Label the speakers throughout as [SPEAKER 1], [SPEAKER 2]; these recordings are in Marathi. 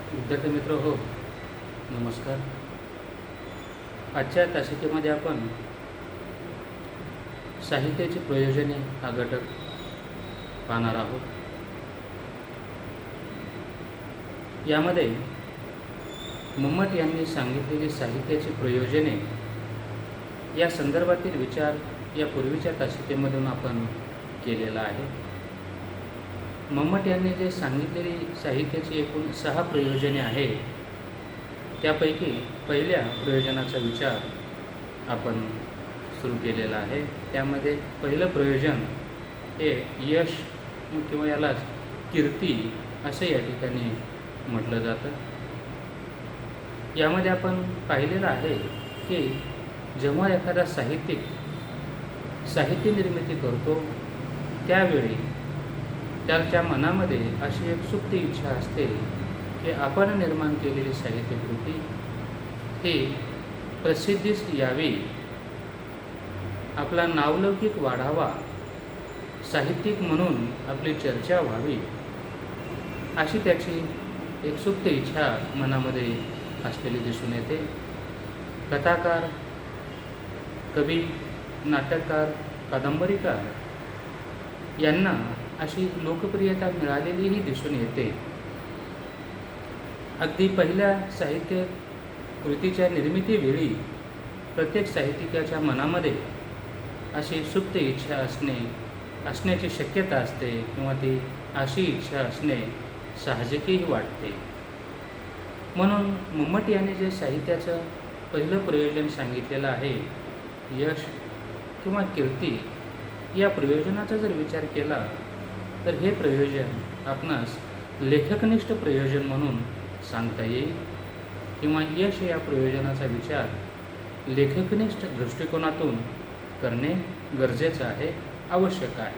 [SPEAKER 1] विद्यार्थी मित्र हो, नमस्कार. आजच्या तासिकेमध्ये आपण साहित्याची प्रयोजने हा घटक पाहणार आहोत. यामध्ये मम्मट यांनी सांगितलेली साहित्याची प्रयोजने या संदर्भातील विचार या पूर्वीच्या तासिकेमधून आपण केलेला आहे. मम्मट यांनी जे सांगितलेली साहित्याची एकूण 6 प्रयोजने आहे, त्यापैकी पहिल्या प्रयोजनाचा विचार आपण सुरू केलेला आहे. त्यामध्ये पहिलं प्रयोजन हे यश किंवा यालाच कीर्ती असं या ठिकाणी म्हटलं जातं. यामध्ये आपण पाहिलेलं आहे की जेव्हा एखादा साहित्यिक साहित्य निर्मिती करतो त्यावेळी त्याच्या मनामध्ये अशी एक सुप्त इच्छा असते की आपण निर्माण केलेली साहित्यकृती ही प्रसिद्धीस यावी, आपला नावलौकिक वाढावा, साहित्यिक म्हणून आपली चर्चा व्हावी, अशी त्याची एक सुप्त इच्छा मनामध्ये असलेली दिसून येते. कथाकार, कवी, नाटककार, कादंबरीकार यांना अशी लोकप्रियता मिळालेलीही दिसून येते. अगदी पहिल्या साहित्य कृतीच्या निर्मितीवेळी प्रत्येक साहित्यिकाच्या मनामध्ये अशी सुप्त इच्छा असण्याची शक्यता असते किंवा ती अशी इच्छा असणे साहजिकही वाटते. म्हणून मम्मट यांनी जे साहित्याचं पहिलं प्रयोजन सांगितलेलं आहे, यश किंवा कीर्ती, या प्रयोजनाचा जर विचार केला तर हे प्रयोजन आपणास लेखकनिष्ठ प्रयोजन म्हणून सांगता येईल किंवा यश या प्रयोजनाचा विचार लेखकनिष्ठ दृष्टिकोनातून करणे गरजेचं आहे, आवश्यक आहे.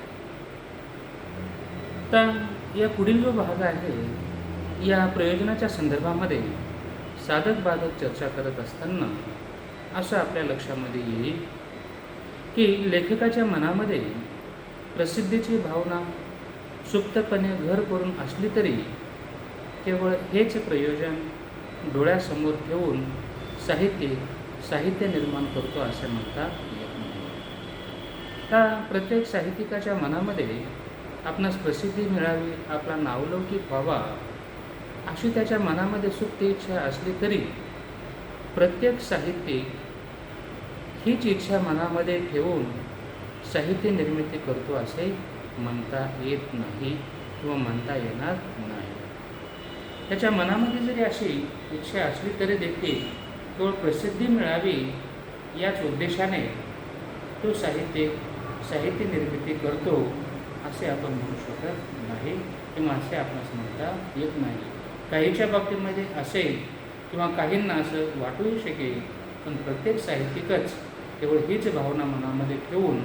[SPEAKER 1] तर या पुढील जो भाग आहे, या प्रयोजनाच्या संदर्भामध्ये साधक बाधक चर्चा करत असताना असं आपल्या लक्षामध्ये येईल की लेखकाच्या मनामध्ये प्रसिद्धीची भावना सुप्तपणे घर करून असली तरी केवळ हेच प्रयोजन डोळ्यासमोर ठेवून साहित्य निर्माण करतो असे म्हणता येत नाही. तर प्रत्येक साहित्यिकाच्या मनामध्ये आपणास प्रसिद्धी मिळावी, आपला नावलौकिक व्हावा, अशी त्याच्या मनामध्ये सुप्त इच्छा असली तरी प्रत्येक साहित्यिक हीच इच्छा मनामध्ये ठेवून साहित्य निर्मिती करतो असे म्हणता येत नाही किंवा म्हणता येणार नाही. त्याच्या मनामध्ये जरी अशी इच्छा असली तरी देखील केवळ प्रसिद्धी मिळावी याच उद्देशाने तो साहित्य निर्मिती करतो असे आपण म्हणू शकत नाही किंवा असे आपणास म्हणता येत नाही. काहीच्या बाबतीमध्ये असेल किंवा काहींना असं वाटूही शकेल, पण प्रत्येक साहित्यिकच केवळ हीच भावना मनामध्ये ठेवून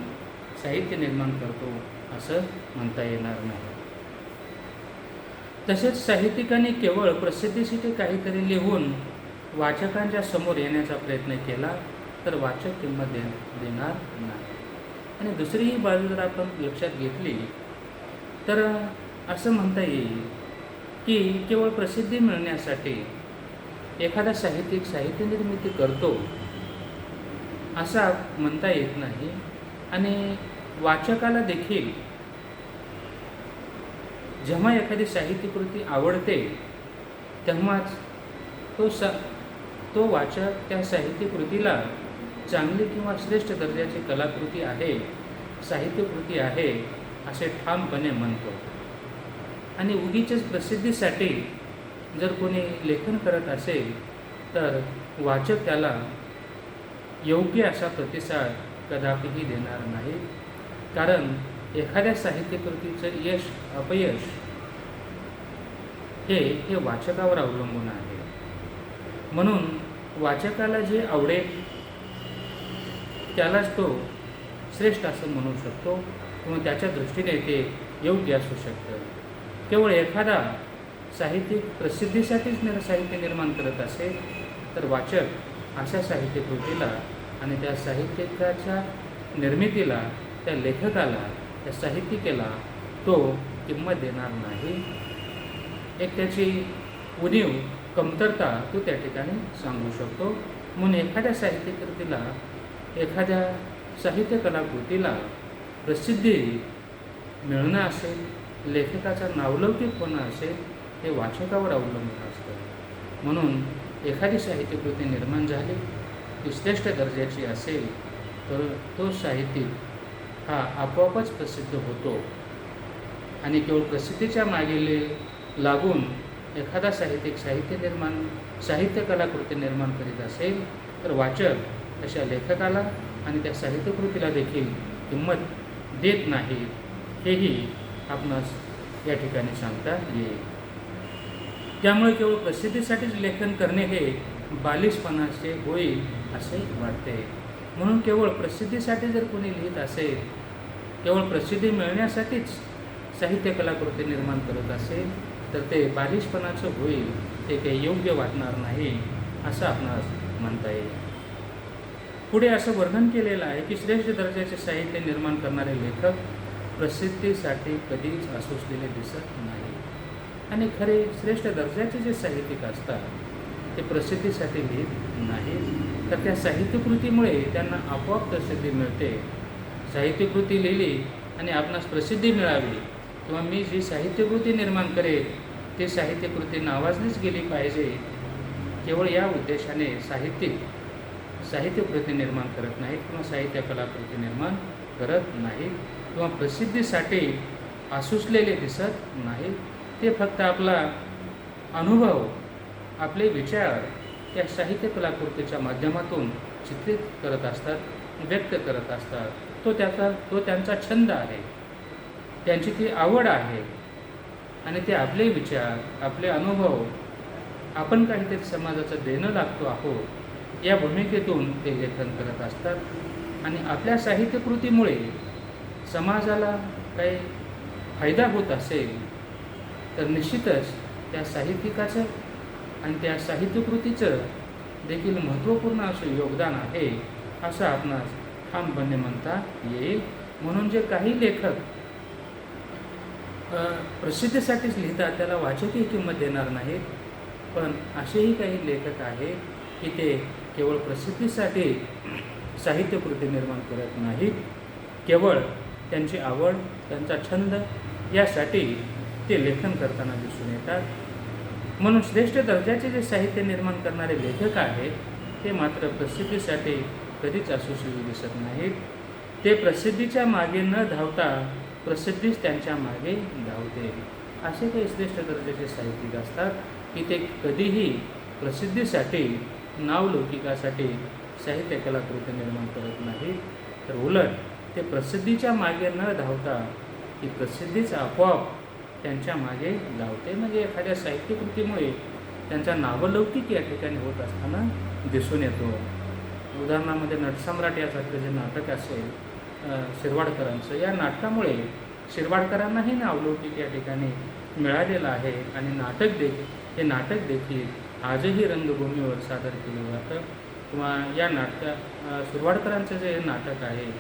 [SPEAKER 1] साहित्य निर्माण करतो असं म्हणता येणार नाही. तसेच साहित्यिकांनी केवळ प्रसिद्धीसाठी काहीतरी लिहून वाचकांच्या समोर येण्याचा प्रयत्न केला तर वाचक किंमत देणार नाही. आणि दुसरीही बाजू जर आपण लक्षात घेतली तर असं म्हणता येईल की केवळ प्रसिद्धी मिळण्यासाठी एखादा साहित्यिक साहित्य निर्मिती करतो असं म्हणता येत नाही. आणि वाचकाला देखील जेव्हा एखादी साहित्यकृती आवडते तेव्हाच तो वाचक त्या साहित्यकृतीला चांगली किंवा श्रेष्ठ दर्जाची कलाकृती आहे, साहित्यकृती आहे असे ठामपणे म्हणतो. आणि उगीचच प्रसिद्धीसाठी जर कोणी लेखन करत असेल तर वाचक त्याला योग्य असा प्रतिसाद कदापिही देणार नाही. कारण एखाद्या साहित्यकृतीचं यश अपयश हे वाचकावर अवलंबून आहे. म्हणून वाचकाला जे आवडेल त्यालाच तो श्रेष्ठ असं म्हणू शकतो किंवा त्याच्या दृष्टीने ते योग्य असू शकतं. केवळ एखादा साहित्यिक प्रसिद्धीसाठीच साहित्य निर्माण करत असेल तर वाचक अशा साहित्यकृतीला आणि त्या साहित्यिकाच्या निर्मितीला, त्या लेखकाला, त्या साहित्यिकेला तो किंमत देणार नाही. एक त्याची उणीव, कमतरता तो त्या ठिकाणी सांगू शकतो. म्हणून एखाद्या साहित्यकृतीला, एखाद्या साहित्य कलाकृतीला प्रसिद्धी मिळणं असेल, लेखकाचा नावलौकिक होणं असेल, हे वाचकावर अवलंबून असतं. म्हणून एखादी साहित्यकृती निर्माण झाली, ती श्रेष्ठ दर्जाची असेल, तर तो साहित्यिक हा आपोआपच प्रसिद्ध होतो. आणि केवळ प्रसिद्धीच्या मागे लागून एखादा साहित्यिक साहित्य कलाकृती निर्माण करीत असेल, तर वाचक अशा लेखकाला आणि त्या साहित्यकृतीला देखील किंमत देत नाहीत, हेही आपणास या ठिकाणी सांगता येईल. त्यामुळे केवळ प्रसिद्धीसाठीच लेखन करणे हे बालिशपणाचे होईल असे वाटते. म्हणून केवळ प्रसिद्धीसाठी जर कोणी लिहित असेल, केवळ प्रसिद्धी मिळण्यासाठीच साहित्य कलाकृती निर्माण करत असेल, तर ते बालिशपणाचं होईल, ते काही योग्य वाटणार नाही असं आपणास म्हणता येईल. पुढे असं वर्णन केलेलं आहे की श्रेष्ठ दर्जाचे साहित्य निर्माण करणारे लेखक प्रसिद्धीसाठी कधीच आसुसलेले दिसत नाही. आणि खरे श्रेष्ठ दर्जाचे जे साहित्यिक असतात ते प्रसिद्धीसाठी लिहित नाहीत, तर त्या साहित्यकृतीमुळे त्यांना आपोआप प्रसिद्धी मिळते. साहित्यकृती लिहिली आणि आपणास प्रसिद्धी मिळावी, किंवा मी जी साहित्यकृती निर्माण करेल ती साहित्यकृती नावाजलीच गेली पाहिजे, केवळ या उद्देशाने साहित्यकृती निर्माण करत नाहीत किंवा साहित्य कलाकृती निर्माण करत नाहीत, किंवा प्रसिद्धीसाठी आसुसलेले दिसत नाहीत. ते फक्त आपला अनुभव, आपले विचार या साहित्य कलाकृतीच्या माध्यमातून चित्रित करत असतात, व्यक्त करत असतात. तो त्यांचा छंद आहे, त्यांची ती आवड आहे, आणि ते आपले विचार, आपले अनुभव, आपण काहीतरी समाजाचं देणं लागतो आहोत या भूमिकेतून ते लेखन करत असतात. आणि आपल्या साहित्यकृतीमुळे समाजाला काही फायदा होत असेल, तर निश्चितच त्या साहित्यिकाचं आणि त्या साहित्यकृतीचं देखील महत्त्वपूर्ण असं योगदान आहे असं आपणास ठामपणे म्हणता येईल. म्हणून जे काही लेखक प्रसिद्धीसाठीच लिहितात त्याला वाचकही किंमत देणार नाहीत, पण असेही काही लेखक आहेत की ते केवळ प्रसिद्धीसाठी साहित्यकृती निर्माण करत नाहीत, केवळ त्यांची आवड, त्यांचा छंद यासाठी ते लेखन करताना दिसून येतात. म्हणून श्रेष्ठ दर्जाचे जे साहित्य निर्माण करणारे लेखक आहेत ते मात्र प्रसिद्धीसाठी कधीच आसुसलेले दिसत नाहीत. ते प्रसिद्धीच्या मागे न धावता प्रसिद्धीच त्यांच्या मागे धावते. असे काही श्रेष्ठ दर्जाचे साहित्यिक असतात की ते कधीही प्रसिद्धीसाठी, नावलौकिकासाठी साहित्य कलाकृती निर्माण करत नाहीत, तर उलट ते प्रसिद्धीच्या मागे न धावता ती प्रसिद्धीच आपोआप त्यांच्या मागे धावते. म्हणजे एखाद्या साहित्यकृतीमुळे त्यांचा नावलौकिक या ठिकाणी होत असताना दिसून येतो. उदाहरणामध्ये नटसम्राट यासारखं जे नाटक असेल शिरवाडकरांचं, या नाटकामुळे शिरवाडकरांनाही नावलौकिक या ठिकाणी मिळालेलं आहे. आणि हे नाटक देखील आजही रंगभूमीवर सादर केलं जातं. किंवा या शिरवाडकरांचं जे नाटक आहे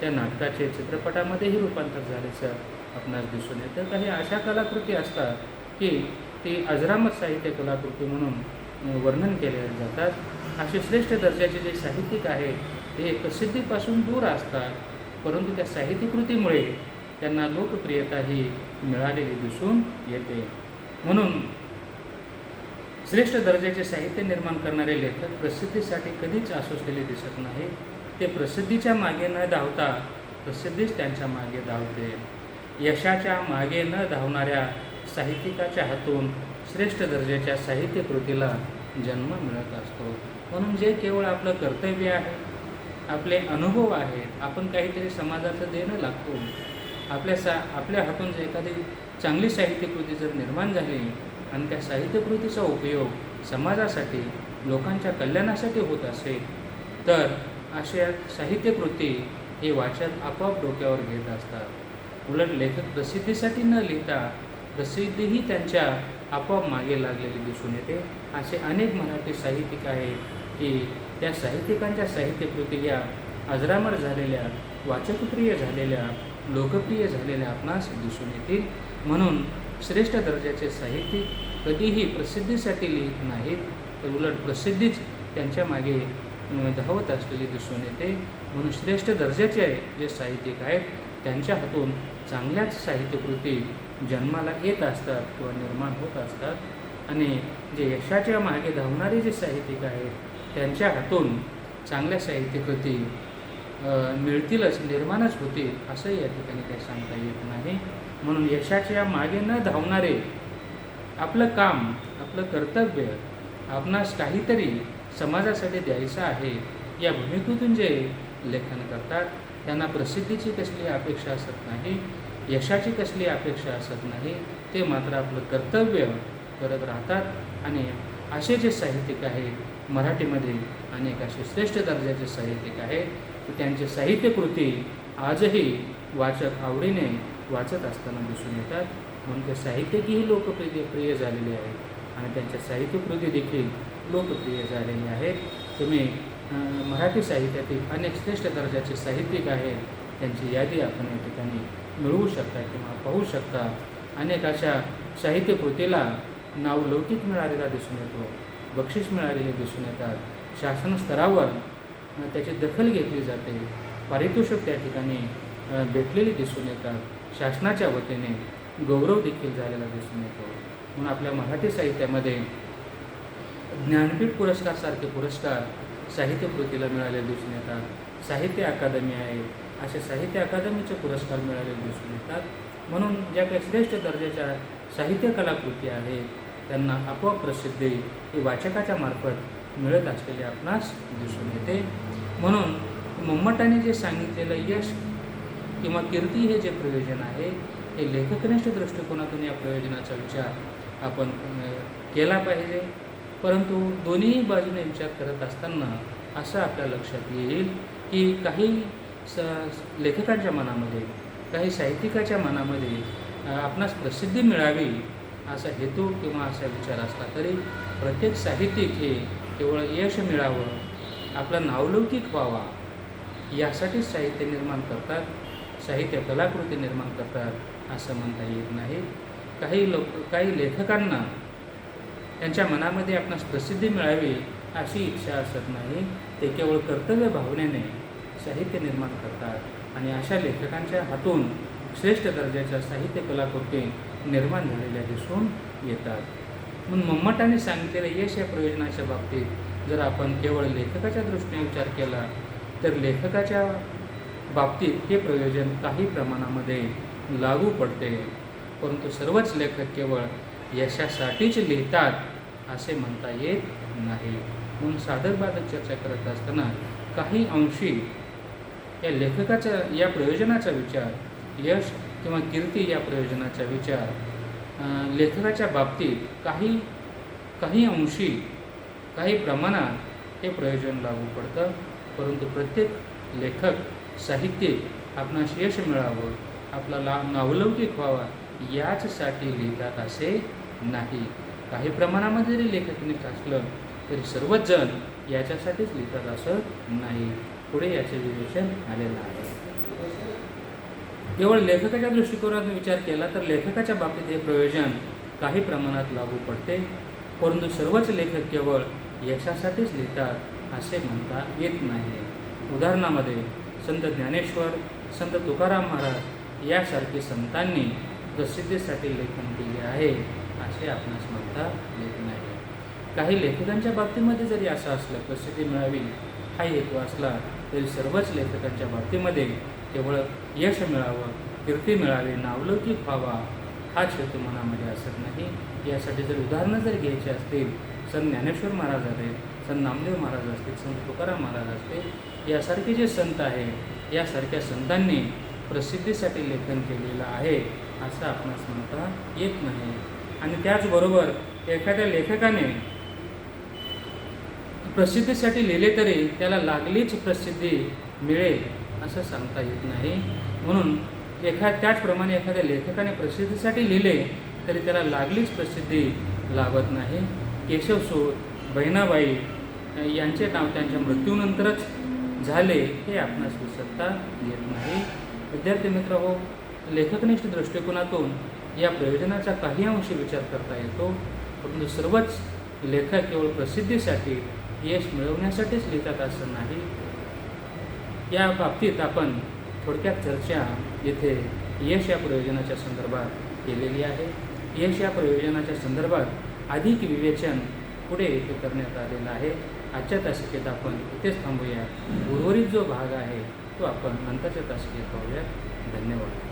[SPEAKER 1] त्या नाटकाचे चित्रपटामध्येही रूपांतर झाल्याचं आपणास दिसून येतं. काही अशा कलाकृती असतात की ती अजरामर साहित्य कलाकृती म्हणून वर्णन केले जातात. असे श्रेष्ठ दर्जाचे जे साहित्यिक आहेत ते प्रसिद्धीपासून दूर असतात, परंतु त्या साहित्यकृतीमुळे त्यांना लोकप्रियताही मिळालेली दिसून येते. म्हणून श्रेष्ठ दर्जाचे साहित्य निर्माण करणारे लेखक प्रसिद्धीसाठी कधीच आसुसलेले दिसत नाही. ते प्रसिद्धीच्या मागे न धावता प्रसिद्धीच त्यांच्या मागे धावते. यशाच्या मागे न धावणाऱ्या साहित्यिकाच्या हातून श्रेष्ठ दर्जाच्या साहित्यकृतीला जन्म मिळत असतो. म्हणून जे केवळ आपलं कर्तव्य आहे, आपले अनुभव आहेत, आपण काहीतरी समाजाचं देणं लागतो, आपल्या हातून जर एखादी चांगली साहित्यकृती जर निर्माण झाली आणि त्या साहित्यकृतीचा उपयोग समाजासाठी, लोकांच्या कल्याणासाठी होत असेल, तर अशा साहित्यकृती हे वाचक आपोआप डोक्यावर घेत असतात. उलट लेखक प्रसिद्धीसाठी न लिहिता प्रसिद्धीही त्यांच्या आपोआप मागे लागलेली दिसून येते. असे अनेक मराठी साहित्यिक आहेत की त्या साहित्यिकांच्या साहित्यकृती या अजरामर झालेल्या, वाचकप्रिय झालेल्या, लोकप्रिय झालेल्या आपणास दिसून येतील. म्हणून श्रेष्ठ दर्जाचे साहित्यिक कधीही प्रसिद्धीसाठी लिहित नाहीत, तर उलट प्रसिद्धीच त्यांच्या मागे धावत असलेली दिसून येते. म्हणून श्रेष्ठ दर्जाचे जे साहित्यिक आहेत त्यांच्या हातून चांगल्याच साहित्यकृती जन्माला येत असतात किंवा निर्माण होत असतात. आणि जे यशाच्या मागे धावणारे जे साहित्यिक आहेत त्यांच्या हातून चांगल्या साहित्यकृती मिळतीलच, निर्माणच होतील असं या ठिकाणी काही सांगता येत नाही. म्हणून यशाच्या मागे न धावणारे आपलं काम, आपलं कर्तव्य, आपणास काहीतरी समाजासाठी द्यायचं आहे या भूमिकेतून जे लेखन करतात त्यांना प्रसिद्धीची कसली अपेक्षा असत नाही, यशाची कसली अपेक्षा असत नाही. ते मात्र आपलं कर्तव्य करत राहतात. आणि असे जे साहित्यिक आहेत मराठीमध्ये अनेक असे श्रेष्ठ दर्जाचे साहित्यिक आहेत की त्यांचे साहित्यकृती आजही वाचक आवडीने वाचत असताना दिसून येतात. म्हणून ते साहित्यिकही प्रिय झालेले आहेत आणि त्यांच्या साहित्यकृती देखील लोकप्रिय झालेले आहेत. तुम्ही मराठी साहित्यातील अनेक श्रेष्ठ दर्जाचे साहित्यिक आहेत त्यांची यादी आपण या ठिकाणी मिळवू शकता किंवा पाहू शकता. अनेक अशा साहित्यकृतीला नावलौकिक मिळालेला दिसून येतो, बक्षीस मिळालेले दिसून येतात, शासन स्तरावर त्याची दखल घेतली जाते, पारितोषिक त्या ठिकाणी भेटलेली दिसून येतात, शासनाच्या वतीने गौरव देखील झालेला दिसून येतो. म्हणून आपल्या मराठी साहित्यामध्ये ज्ञानपीठ पुरस्कारसारखे पुरस्कार साहित्यकृतीला मिळालेले दिसून येतात. साहित्य अकादमी आहे, असे साहित्य अकादमीचे पुरस्कार मिळालेले दिसून येतात. म्हणून ज्या काही श्रेष्ठ दर्जाच्या साहित्य कलाकृती आहेत त्यांना आपोआप प्रसिद्धी ही वाचकाच्या मार्फत मिळत असलेली आपणास दिसून येते. म्हणून मम्मटाने जे सांगितलेलं यश किंवा कीर्ती हे जे प्रयोजन आहे हे लेखकनिष्ठ दृष्टिकोनातून या प्रयोजनाचा विचार आपण केला पाहिजे. परंतु दोन्ही बाजूने विचार करत असताना असं आपल्या लक्षात येईल की काही लेखकांच्या मनामध्ये, काही साहित्यिकाच्या मनामध्ये आपणास प्रसिद्धी मिळावी असा हेतू किंवा असा विचार असला तरी प्रत्येक साहित्यिक हे केवळ यश मिळावं, आपला नावलौकिक व्हावा यासाठीच साहित्य निर्माण करतात, साहित्य कलाकृती निर्माण करतात असं म्हणता येत नाही. काही लेखकांना त्यांच्या मनामध्ये आपणास प्रसिद्धी मिळावी अशी इच्छा असत नाही, ते केवळ कर्तव्य भावनेने साहित्य निर्माण करतात आणि अशा लेखकांच्या हातून श्रेष्ठ दर्जाच्या साहित्य कलाकृती निर्माण झालेल्या दिसून येतात. म्हणून मम्मटाने सांगितलेल्या यश या प्रयोजनाच्या बाबतीत जर आपण केवळ लेखकाच्या दृष्टीने विचार केला तर लेखकाच्या बाबतीत हे प्रयोजन काही प्रमाणामध्ये लागू पडते. परंतु सर्वच लेखक केवळ यशासाठीच लिहितात असे म्हणता येत नाही. म्हणून साधक बाधक चर्चा करत असताना काही अंशी या लेखकाचा या प्रयोजनाचा विचार, यश किंवा कीर्ती या प्रयोजनाचा विचार लेखकाच्या बाबतीत काही अंशी, काही प्रमाणात हे प्रयोजन लागू पडतं. परंतु प्रत्येक लेखक, साहित्यिक आपणास यश मिळावं, आपला नावलौकिक व्हावा याचसाठी लिहितात असे नाही. काही प्रमाणामध्ये जरी लेखक नीट असलं तरी सर्वच जण याच्यासाठीच लिहितात असं नाही. पुढे याचे विवेचन आलेलं आहे. केवळ लेखकाच्या दृष्टिकोनातून विचार केला तर लेखकाच्या बाबतीत हे प्रयोजन काही प्रमाणात लागू पडते. परंतु सर्वच लेखक केवळ यशासाठीच लिहितात असे म्हणता येत नाही. उदाहरणामध्ये संत ज्ञानेश्वर, संत तुकाराम महाराज यासारखे संतांनी प्रसिद्धीसाठी लेखन केले आहे असे आपणास म्हणता येत नाही. काही लेखकांच्या बाबतीमध्ये जरी असं असलं, प्रसिद्धी मिळावी हा हेतू असला तरी सर्वच लेखकांच्या बाबतीमध्ये केवळ यश मिळावं, कीर्ती मिळावी, नावलौकिक व्हावा हाच हेतू मनामध्ये असत नाही. यासाठी जर उदाहरणं जर घ्यायची असतील, संत ज्ञानेश्वर महाराज आहेत, संत नामदेव महाराज असतील, संत तुकाराम महाराज असतील, यासारखे जे संत आहेत यासारख्या संतांनी प्रसिद्धीसाठी लेखन केलेलं आहे असं आपणास म्हणता येत नाही. आणि त्याचबरोबर एखाद्या लेखकाने प्रसिद्धीसाठी लिहिले तरी त्याला लागलीच प्रसिद्धी मिळेल असं सांगता येत नाही. म्हणून त्याचप्रमाणे एखाद्या लेखकाने प्रसिद्धीसाठी लिहिले तरी त्याला लागलीच प्रसिद्धी लाभत नाही. केशवसूत, बहिणाबाई यांचे नाव त्यांच्या मृत्यूनंतरच झाले हे आपणास विसरता येत नाही. विद्यार्थी मित्र हो, लेखकनिष्ठ दृष्टिकोनातून या प्रयोजनाचा काही अंशी विचार करता येतो. परंतु सर्वच लेखक केवळ प्रसिद्धीसाठी, यश मिळवण्यासाठीच लिहितात असं नाही. या बाबतीत आपण थोडक्यात चर्चा येथे यश या प्रयोजनाच्या संदर्भात केलेली आहे. यश या प्रयोजनाच्या संदर्भात अधिक विवेचन पुढे येथे करण्यात आलेलं आहे. आजच्या तासिकेत आपण इथेच थांबूया. उर्वरित जो भाग आहे तो आपण नंतरच्या तासिकेत पाहूया. धन्यवाद.